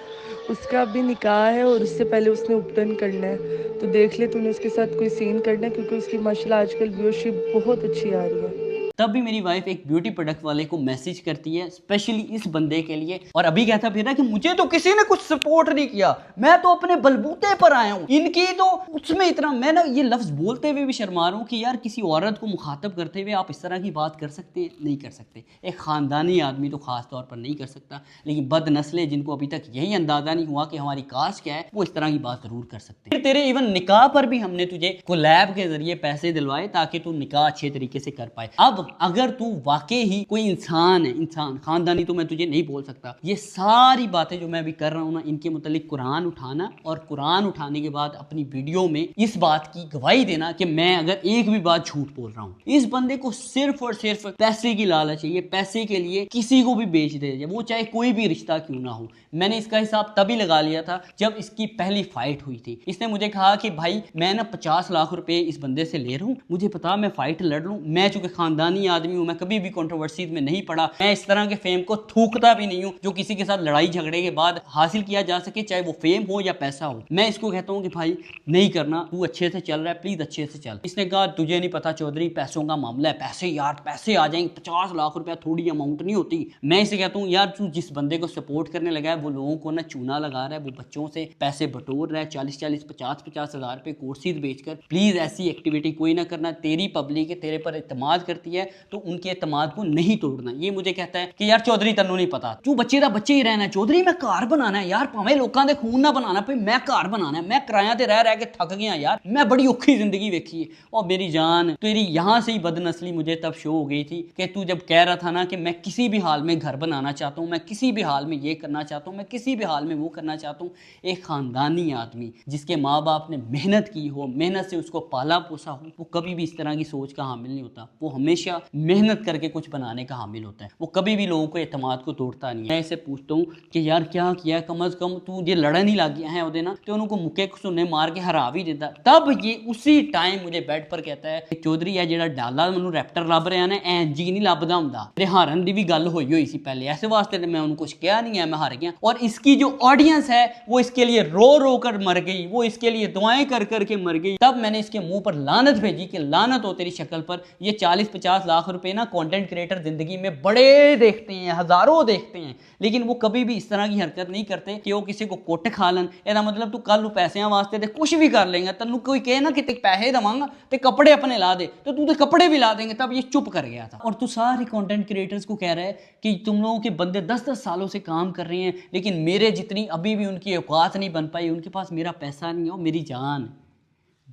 उसका अभी निकाह है और उससे पहले उसने उपटन करना है, तो देख ले तूने उसके साथ कोई सीन करना है, क्योंकि उसकी माशाल्लाह आजकल व्यूअरशिप बहुत अच्छी आ रही है। तब भी मेरी वाइफ एक ब्यूटी प्रोडक्ट वाले को मैसेज करती है स्पेशली इस बंदे के लिए, और अभी कहता फिर रहा कि मुझे तो किसी ने कुछ सपोर्ट नहीं किया, मैं तो अपने बलबूते पर आया हूँ, इनकी तो उसमें इतना। मैं ना ये लफ्ज बोलते हुए भी शर्मा रहा हूँ कि यार किसी औरत को मुखातब करते हुए आप इस तरह की बात कर सकते हैं? नहीं कर सकते। एक खानदानी आदमी तो खास तौर पर नहीं कर सकता, लेकिन बदनस्ले जिनको अभी तक यही अंदाजा नहीं हुआ कि हमारी कास्ट क्या है, वो इस तरह की बात जरूर कर सकते हैं। फिर तेरे इवन निकाह पर भी हमने तुझे कोलैब के जरिए पैसे दिलवाए ताकि तू निकाह अच्छे तरीके से कर पाए। अब अगर तू वाकई ही कोई इंसान है, इंसान, खानदानी तो मैं तुझे नहीं बोल सकता, ये सारी बातें जो मैं अभी कर रहा हूँ ना, इनके मुतालिक कुरान उठाना, और कुरान उठाने के बाद अपनी वीडियो में इस बात की गवाही देना कि मैं अगर एक भी बात झूठ बोल रहा हूँ। इस बंदे को सिर्फ और सिर्फ पैसे की लालच है, ये पैसे के लिए किसी को भी बेच दे, वो चाहे कोई भी रिश्ता क्यों ना हो। मैंने इसका हिसाब तभी लगा लिया था जब इसकी पहली फाइट हुई थी। इसने मुझे कहा कि भाई मैं ना 50 लाख रुपए इस बंदे से ले रहा हूँ, मुझे पता मैं फाइट लड़ लूँ, मैं चूंकि खानदानी आदमी हूँ, मैं कभी भी कंट्रोवर्सी में नहीं पड़ा, मैं इस तरह के फेम को थूकता भी नहीं हूँ जो किसी के साथ लड़ाई झगड़े के बाद हासिल किया जा सके, चाहे वो फेम हो या पैसा हो। मैं इसको कहता हूँ कि भाई नहीं करना, तू अच्छे से चल रहा है, प्लीज अच्छे से चल। इसने कहा तुझे नहीं पता चौधरी, पैसों का मामला है, पैसे यार पैसे आ जाएंगे, 50 लाख रुपया थोड़ी अमाउंट नहीं होती। मैं इसे कहता हूँ यार तू जिस बंदे को सपोर्ट करने लगा है वो लोगों को ना चूना लगा रहा है, वो बच्चों से पैसे बटोर रहा है, 40-40, 50-50 हज़ार रुपए कोर्सेज बेचकर। प्लीज ऐसी एक्टिविटी कोई ना करना, तेरी पब्लिक है, तेरे पर एतमाद करती है, तो उनके एतमाद को नहीं तोड़ना। ये मुझे कहता है कि यार चौधरी तन्नू नहीं पता, तू बच्चे दा बच्चे ही रहना चौधरी, मैं घर बनाना है यार, भावें लोगों दे खून ना बनाना पे, मैं घर बनाना है, मैं किराया ते रह रह के थक गया यार, मैं बड़ी औखी जिंदगी देखी है। और मेरी जान, तेरी यहाँ से ही बदनस्ली मुझे तब शो हो गई थी कि तू जब कह रहा था ना कि मैं किसी भी हाल में घर बनाना चाहता हूँ, मैं किसी भी हाल में ये करना चाहता हूँ, मैं किसी भी हाल में वो करना चाहता हूँ। एक खानदानी आदमी जिसके माँ बाप ने मेहनत की हो, मेहनत से उसको पाला पोसा हो, वो कभी भी इस तरह की सोच का हामिल नहीं होता, वो हमेशा मेहनत करके कुछ बनाने का हामिल होता है, वो कभी भी लोगों को एतमाद को तोड़ता नहीं है। मैं इसे पूछता हूँ कि यार क्या किया, कम अज कम तू जे लड़न ही लग गया है ਉਹਦੇ ਨਾਲ ਤੇ ਉਹਨੂੰ को मुक्के सुनने मार के हरा भी देता। तब ये उसी टाइम मुझे बेड पर कहता है कि चौधरी है ਜਿਹੜਾ डाला मैनू रैप्टर ਲੱਭ ਰਿਹਾ ना, ਐਂ जी नहीं ਲੱਭਦਾ ਹੁੰਦਾ, तेरे हारन ਦੀ भी गल होई सी पहले, ऐसे वास्ते मैं उन्होंने कुछ किया नहीं है, मैं हार गया। और इसकी जो ऑडियंस है वो इसके लिए रो रो कर मर गई, वो इसके लिए दुआएं कर करके मर गई। तब मैंने इसके मुंह पर लानत भेजी कि लानत हो तेरी शक्ल पर, ये 40-50 लाख रुपए ना कंटेंट क्रिएटर जिंदगी में बड़े देखते हैं, हजारों देखते हैं, लेकिन वो कभी भी इस तरह की हरकत नहीं करते कि वो किसी को कुट खा लन। ਇਹਦਾ मतलब तू कल पैसों वास्ते ते कुछ भी कर लेंगे, तेन कोई कहे ना कि पैसे देवांगा तो कपड़े अपने ला दे, तो तू तो कपड़े भी ला देंगे। तब ये चुप कर गया था। और तू सारे कंटेंट क्रिएटर्स को कह रहा है कि तुम लोगों के बंदे 10-10 सालों से काम कर रहे हैं, लेकिन मेरे जितनी अभी भी उनकी औकात नहीं बन पाई, उनके पास मेरा पैसा नहीं है। मेरी जान,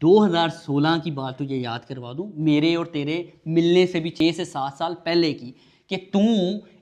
2016 की बात तुझे याद करवा दूं, मेरे और तेरे मिलने से भी 6 से 7 साल पहले की, कि तू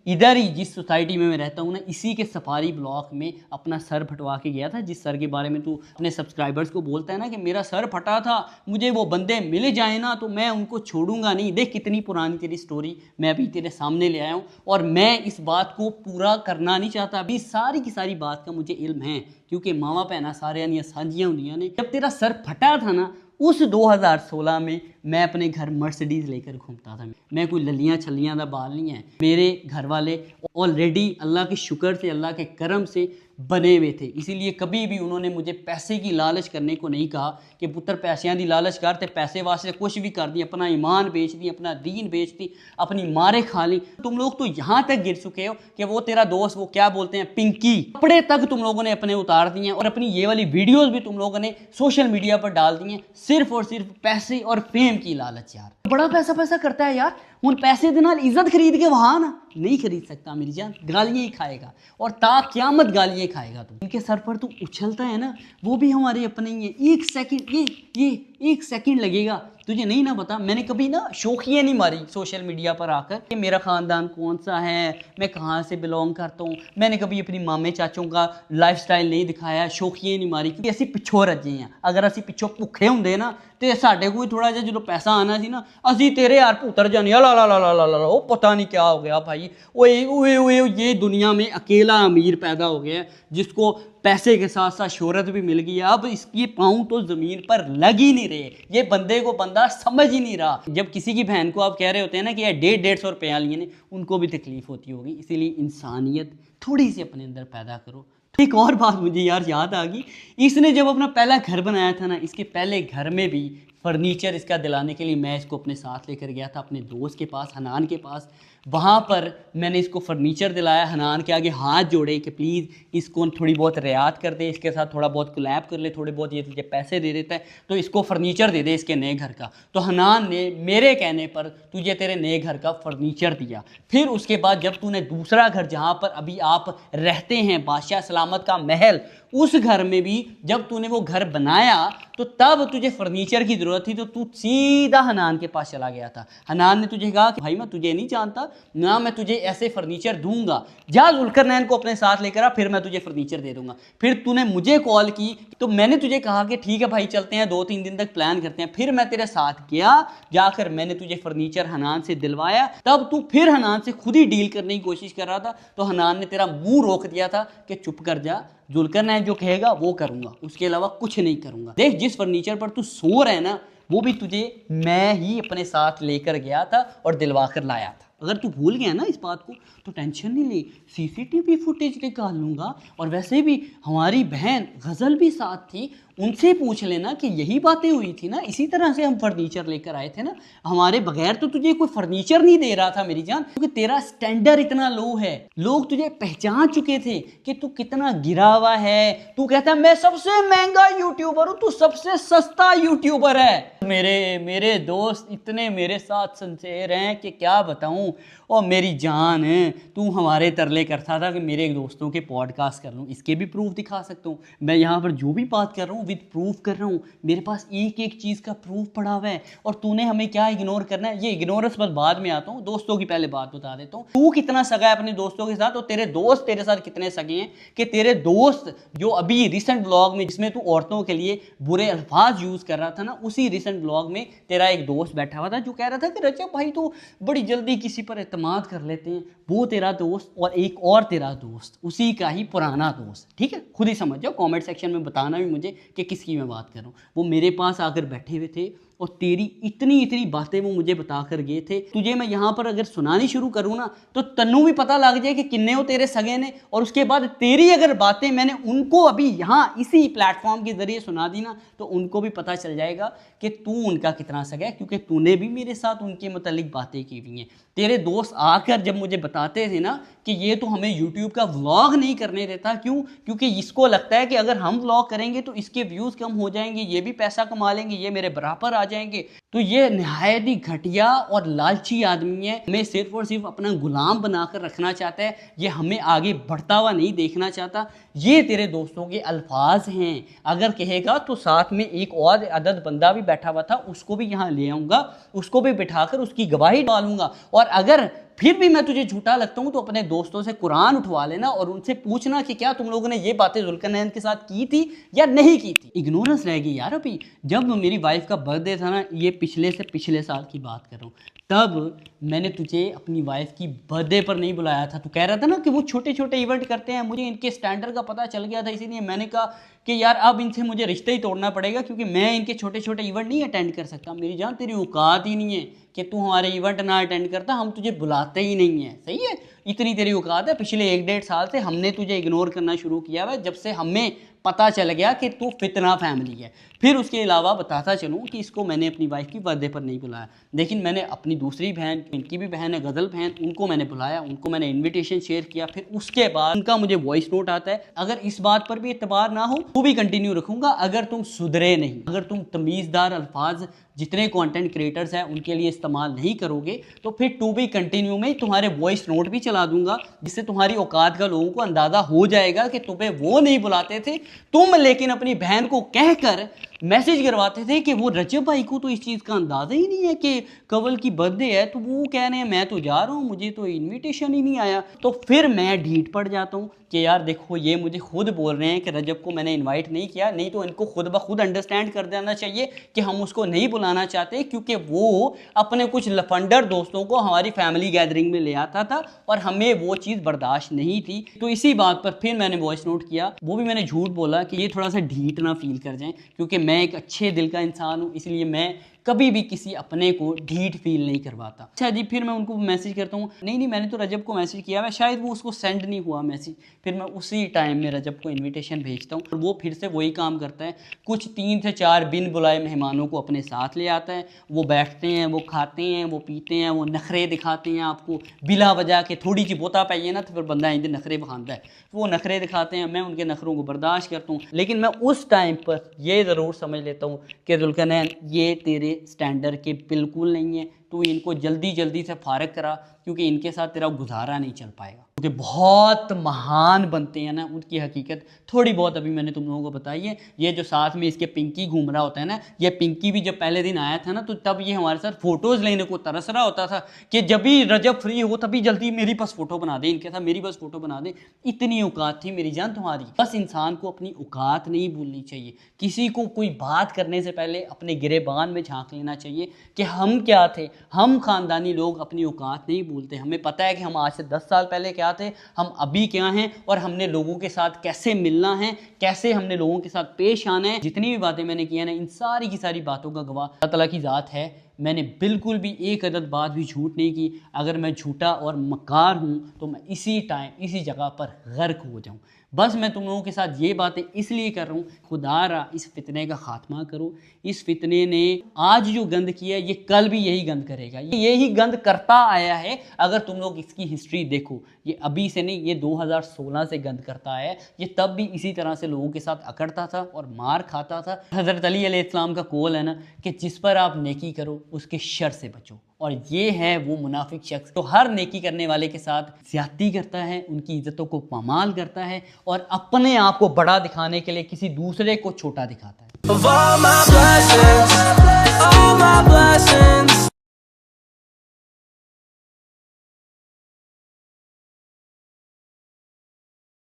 इधर ही जिस सोसाइटी में मैं रहता हूँ ना, इसी के सफारी ब्लॉक में अपना सर फटवा के गया था। जिस सर के बारे में तू अपने सब्सक्राइबर्स को बोलता है ना कि मेरा सर फटा था, मुझे वो बंदे मिल जाए ना तो मैं उनको छोड़ूंगा नहीं। देख कितनी पुरानी तेरी स्टोरी मैं अभी तेरे सामने ले आया हूँ, और मैं इस बात को पूरा करना नहीं चाहता। अभी सारी की सारी बात का मुझे इल्म है, क्योंकि मामा भैना सारे दियां साझियां होंदियां ने। जब तेरा सर फटा था ना, उस 2016 में मैं अपने घर मर्सिडीज़ लेकर घूमता था। मैं कोई ललियां छलियां दा बाल नहीं है। मेरे घर वाले ऑलरेडी अल्लाह के शुक्र से, अल्लाह के करम से बने हुए थे, इसीलिए कभी भी उन्होंने मुझे पैसे की लालच करने को नहीं कहा कि पुत्र पैसियां दी लालच कर, ते पैसे वास्ते कुछ भी कर दी, अपना ईमान बेच दी, अपना दीन बेच दी, अपनी मारे खा ली। तुम लोग तो यहाँ तक गिर चुके हो कि वो तेरा दोस्त, वो क्या बोलते हैं, पिंकी, कपड़े तक तुम लोगों ने अपने उतार दिए हैं, और अपनी ये वाली वीडियोस भी तुम लोगों ने सोशल मीडिया पर डाल दी हैं, सिर्फ और सिर्फ पैसे और फेम की लालच। यार बड़ा पैसा पैसा करता है यार, उन पैसे के नाल इज्जत खरीद के वहाँ ना नहीं खरीद सकता मेरी जान, गालियाँ ही खाएगा, और ता क़यामत गालियाँ खाएगा तू। इनके सर पर तू उछलता है ना, वो भी हमारे अपने ही है। एक सेकंड, ये 1 सेकंड लगेगा, तुझे नहीं ना पता। मैंने कभी ना शौकिया नहीं मारी सोशल मीडिया पर आकर कि मेरा ख़ानदान कौन सा है, मैं कहाँ से बिलोंग करता हूँ। मैंने कभी अपनी मामे चाचों का लाइफस्टाइल नहीं दिखाया, शौकिया नहीं मारी, क्योंकि असी पिछों रजे हैं। अगर असी पिछों भुखे होंगे ना, तो साढ़े कोई थोड़ा जिहा जो पैसा आना सी ना, असी तेरे यार पुत्र जाने ला ला ला ला ला ला, वो पता नहीं क्या हो गया भाई, ओए ये दुनिया में अकेला अमीर पैदा हो गया है जिसको पैसे के साथ साथ शोहरत भी मिल गई है। अब इसकी पाँव तो ज़मीन पर लग ही नहीं रहे, ये बंदे को बंदा समझ ही नहीं रहा। जब किसी की बहन को आप कह रहे होते हैं ना कि यार 150-150 रुपया लिए ने, उनको भी तकलीफ होती होगी। इसीलिए इंसानियत थोड़ी सी अपने अंदर पैदा करो। एक और बात मुझे यार याद आ गई, इसने जब अपना पहला घर बनाया था ना, इसके पहले घर में भी फर्नीचर इसका दिलाने के लिए मैं इसको अपने साथ लेकर गया था अपने दोस्त के पास, हनान के पास। वहाँ पर मैंने इसको फर्नीचर दिलाया, हनान के आगे हाथ जोड़े कि प्लीज़ इसको थोड़ी बहुत रियायत कर दे, इसके साथ थोड़ा बहुत कोलैब कर ले, थोड़े बहुत ये तुझे पैसे दे देता है तो इसको फर्नीचर दे दे इसके नए घर का। तो हनान ने मेरे कहने पर तुझे तेरे नए घर का फर्नीचर दिया। फिर उसके बाद जब तूने दूसरा घर जहाँ पर अभी आप रहते हैं, बादशाह सलामत का महल, उस घर में भी जब तूने वो घर बनाया तो तब तुझे फर्नीचर की ज़रूरत थी, तो तू सीधा हनान के पास चला गया था। हनान ने तुझे कहा कि भाई मैं तुझे नहीं जानता ना, मैं तुझे ऐसे फर्नीचर दूंगा, जा जुल्करनैन को अपने साथ लेकर आ, फिर मैं तुझे फर्नीचर दे दूंगा। फिर तूने मुझे कॉल की तो मैंने तुझे कहा कि ठीक है भाई चलते हैं, 2-3 दिन तक प्लान करते हैं। फिर मैं तेरे साथ गया, जाकर मैंने तुझे फर्नीचर हनान से दिलवाया। तब तू फिर हनान से खुद ही डील करने की कोशिश कर रहा था, तो हनान ने तेरा मुंह रोक दिया था कि चुप कर जा, जुल्करनैन जो कहेगा वो करूंगा, उसके अलावा कुछ नहीं करूंगा। देख जिस फर्नीचर पर तू सो रहा है ना, वो भी तुझे मैं ही अपने साथ लेकर गया था और दिलवा कर लाया था। अगर तू भूल गया ना इस बात को तो टेंशन नहीं ले, सीसीटीवी फुटेज निकाल लूँगा। और वैसे भी हमारी बहन गज़ल भी साथ थी, उनसे पूछ लेना कि यही बातें हुई थी ना, इसी तरह से हम फर्नीचर लेकर आए थे ना। हमारे बगैर तो तुझे कोई फर्नीचर नहीं दे रहा था मेरी जान, क्योंकि तेरा स्टैंडर्ड इतना लो है। लोग तुझे पहचान चुके थे कि तू कितना गिरा हुआ है। तू कहता है मैं सबसे महंगा यूट्यूबर हूँ, तू सबसे सस्ता यूट्यूबर है। मेरे दोस्त इतने मेरे साथ सिंसेर हैं कि क्या बताऊँ। और मेरी जान है, तू हमारे तरले करता था कि मेरे दोस्तों के पॉडकास्ट कर लूँ, इसके भी प्रूफ दिखा सकता हूँ। मैं यहाँ पर जो भी बात कर रहा हूँ विद प्रूफ कर रहा हूँ, मेरे पास एक एक चीज़ का प्रूफ पड़ा हुआ है। और तूने हमें क्या इग्नोर करना है, ये इग्नोरेंस बस बाद में आता हूँ। दोस्तों की पहले बात बता देता हूँ, तू कितना सगा है अपने दोस्तों के साथ, और तेरे दोस्त तेरे साथ कितने सगे हैं। कि तेरे दोस्त जो अभी रिसेंट ब्लॉग में जिसमें तू औरतों के लिए बुरे अल्फाज यूज़ कर रहा था ना, उसी रिसेंट ब्लॉग में तेरा एक दोस्त बैठा हुआ था जो कह रहा था कि रजब भाई तो बड़ी जल्दी किसी पर एतमाद कर लेते हैं। वो तेरा दोस्त और एक और तेरा दोस्त, उसी का ही पुराना दोस्त, ठीक है, खुद ही समझ जाओ। कमेंट सेक्शन में बताना भी मुझे कि किसकी मैं बात कर रहा हूँ। वो मेरे पास आकर बैठे हुए थे और तेरी इतनी बातें वो मुझे बता कर गए थे। तुझे मैं यहाँ पर अगर सुनानी शुरू करूँ ना तो तन्नू भी पता लग जाए कि किन्ने हो तेरे सगे ने। और उसके बाद तेरी अगर बातें मैंने उनको अभी यहाँ इसी प्लेटफॉर्म के ज़रिए सुना दी ना तो उनको भी पता चल जाएगा कि तू उनका कितना सगा है, क्योंकि तूने भी मेरे साथ उनके मुतालिक बातें की हुई हैं। तेरे दोस्त आकर जब मुझे बताते थे ना कि ये तो हमें यूट्यूब का व्लॉग नहीं करने देता, क्यों? क्योंकि इसको लगता है कि अगर हम व्लॉग करेंगे तो इसके व्यूज़ कम हो जाएंगे, ये भी पैसा कमा लेंगे, ये मेरे बराबर आ जाएंगे। तो ये नहायत ही घटिया और लालची आदमी है, हमें सिर्फ और सिर्फ अपना गुलाम बनाकर रखना चाहता है, ये हमें आगे बढ़ता हुआ नहीं देखना चाहता। ये तेरे दोस्तों के अल्फाज हैं। अगर कहेगा तो साथ में एक और अदद बंदा भी बैठा हुआ था, उसको भी यहाँ ले आऊँगा, उसको भी बिठाकर उसकी गवाही डालूंगा। और अगर फिर भी मैं तुझे झूठा लगता हूँ तो अपने दोस्तों से कुरान उठवा लेना और उनसे पूछना कि क्या तुम लोगों ने ये बातें जुल्करनैन के साथ की थी या नहीं की थी। इग्नोरेंस रह गई यार। अभी जब मेरी वाइफ का बर्थडे था ना, ये पिछले से पिछले साल की बात कर रहा हूँ, तब मैंने तुझे अपनी वाइफ की बर्थडे पर नहीं बुलाया था। तू कह रहा था ना कि वो छोटे छोटे इवेंट करते हैं, मुझे इनके स्टैंडर्ड का पता चल गया था, इसीलिए मैंने कहा कि यार अब इनसे मुझे रिश्ते ही तोड़ना पड़ेगा क्योंकि मैं इनके छोटे छोटे इवेंट नहीं अटेंड कर सकता। मेरी जान तेरी औकात ही नहीं है कि तू हमारे इवेंट ना अटेंड करता, हम तुझे बुलाते ही नहीं हैं। सही है, इतनी तेरी औकात है। पिछले 1-1.5 साल से हमने तुझे इग्नोर करना शुरू किया है जब से हमें पता चल गया कि तू फितना फैमिली है। फिर उसके अलावा बताता चलूँ कि इसको मैंने अपनी वाइफ की बर्थडे पर नहीं बुलाया, लेकिन मैंने अपनी दूसरी बहन, इनकी भी बहन है गज़ल बहन, उनको मैंने बुलाया, उनको मैंने इनविटेशन शेयर किया। फिर उसके बाद उनका मुझे वॉइस नोट आता है। अगर इस बात पर भी एतबार ना हो तो भी कंटिन्यू रखूँगा, अगर तुम सुधरे नहीं, अगर तुम तमीज़दार अल्फाज जितने कंटेंट क्रिएटर्स हैं उनके लिए इस्तेमाल नहीं करोगे तो फिर टू बी कंटिन्यू में तुम्हारे वॉइस नोट भी चला दूंगा, जिससे तुम्हारी औकात का लोगों को अंदाज़ा हो जाएगा कि तुम्हें वो नहीं बुलाते थे, तुम लेकिन अपनी बहन को कहकर मैसेज करवाते थे कि वो रजब भाई को तो इस चीज़ का अंदाज़ा ही नहीं है कि कवल की बर्थडे है, तो वो कह रहे हैं मैं तो जा रहा हूँ, मुझे तो इनविटेशन ही नहीं आया। तो फिर मैं ढीठ पड़ जाता हूँ कि यार देखो ये मुझे खुद बोल रहे हैं कि रजब को मैंने इनवाइट नहीं किया, नहीं तो इनको खुद ब खुद अंडरस्टैंड कर देना चाहिए कि हम उसको नहीं बुलाना चाहते क्योंकि वो अपने कुछ लफंडर दोस्तों को हमारी फैमिली गैदरिंग में ले आता था और हमें वो चीज़ बर्दाश्त नहीं थी। तो इसी बात पर फिर मैंने वॉइस नोट किया। वो भी मैंने झूठ बोला कि ये थोड़ा सा ढीठ ना फील कर जाएं, क्योंकि मैं एक अच्छे दिल का इंसान हूँ, इसलिए मैं कभी भी किसी अपने को ढीठ फील नहीं करवाता। अच्छा जी, फिर मैं उनको मैसेज करता हूँ, नहीं मैंने तो रजब को मैसेज किया है, शायद वो उसको सेंड नहीं हुआ मैसेज। फिर मैं उसी टाइम में रजब को इनविटेशन भेजता हूँ और वो फिर से वही काम करता है, कुछ 3 से 4 बिन बुलाए मेहमानों को अपने साथ ले आता है। वो बैठते हैं, वो खाते हैं, वो पीते हैं, वो नखरे दिखाते हैं आपको बिला वजह के। थोड़ी सी बोता पाइए ना तो फिर बंदा इंदे नखरे बखानता है, वो नखरे दिखाते हैं, मैं उनके नखरों को बर्दाश्त करता हूँ। लेकिन मैं उस टाइम पर ये ज़रूर समझ लेता हूँ कि जुल्करनैन ये तेरे स्टैंडर्ड के बिल्कुल नहीं है, तू इनको जल्दी जल्दी से फारग करा क्योंकि इनके साथ तेरा गुजारा नहीं चल पाएगा। क्योंकि बहुत महान बनते हैं ना, उनकी हकीकत थोड़ी बहुत अभी मैंने तुम लोगों को बताई है। ये जो साथ में इसके पिंकी घूम रहा होता है ना, ये पिंकी भी जब पहले दिन आया था ना तो तब ये हमारे साथ फ़ोटोज़ लेने को तरस रहा होता था कि जब भी रजब फ्री हो तभी जल्दी मेरी बस फ़ोटो बना दे, इनके साथ मेरी बस फ़ोटो बना दे। इतनी औकात थी मेरी जान तुम्हारी। बस इंसान को अपनी औकात नहीं भूलनी चाहिए। किसी को कोई बात करने से पहले अपने गिरेबान में झांक लेना चाहिए कि हम क्या थे। हम ख़ानदानी लोग अपनी औकात नहीं भूलते, हमें पता है कि हम आज से 10 साल पहले क्या थे, हम अभी क्या हैं और हमने लोगों के साथ कैसे मिलना है, कैसे हमने लोगों के साथ पेश आना है। जितनी भी बातें मैंने की है ना, इन सारी की सारी बातों का गवाह अल्लाह ताला की ज़ात है। मैंने बिल्कुल भी एक अदद बात भी झूठ नहीं की। अगर मैं झूठा और मक्कार हूँ तो मैं इसी टाइम इसी जगह पर गर्क हो जाऊँ। बस मैं तुम लोगों के साथ ये बातें इसलिए कर रहा हूँ, खुदारा इस फितने का खात्मा करो। इस फितने ने आज जो गंद किया ये कल भी यही गंद करेगा, ये यही गंद करता आया है। अगर तुम लोग इसकी हिस्ट्री देखो, ये अभी से नहीं, ये 2016 से गंद करता आया है। ये तब भी इसी तरह से लोगों के साथ अकड़ता था और मार खाता था। हज़रत अली अलैहिस्सलाम का कौल है ना कि जिस पर आप नेकी करो उसके शर से बचो, और ये है वो मुनाफिक शख्स तो हर नेकी करने वाले के साथ ज़्यादती करता है, उनकी इज्जतों को पामाल करता है और अपने आप को बड़ा दिखाने के लिए किसी दूसरे को छोटा दिखाता है।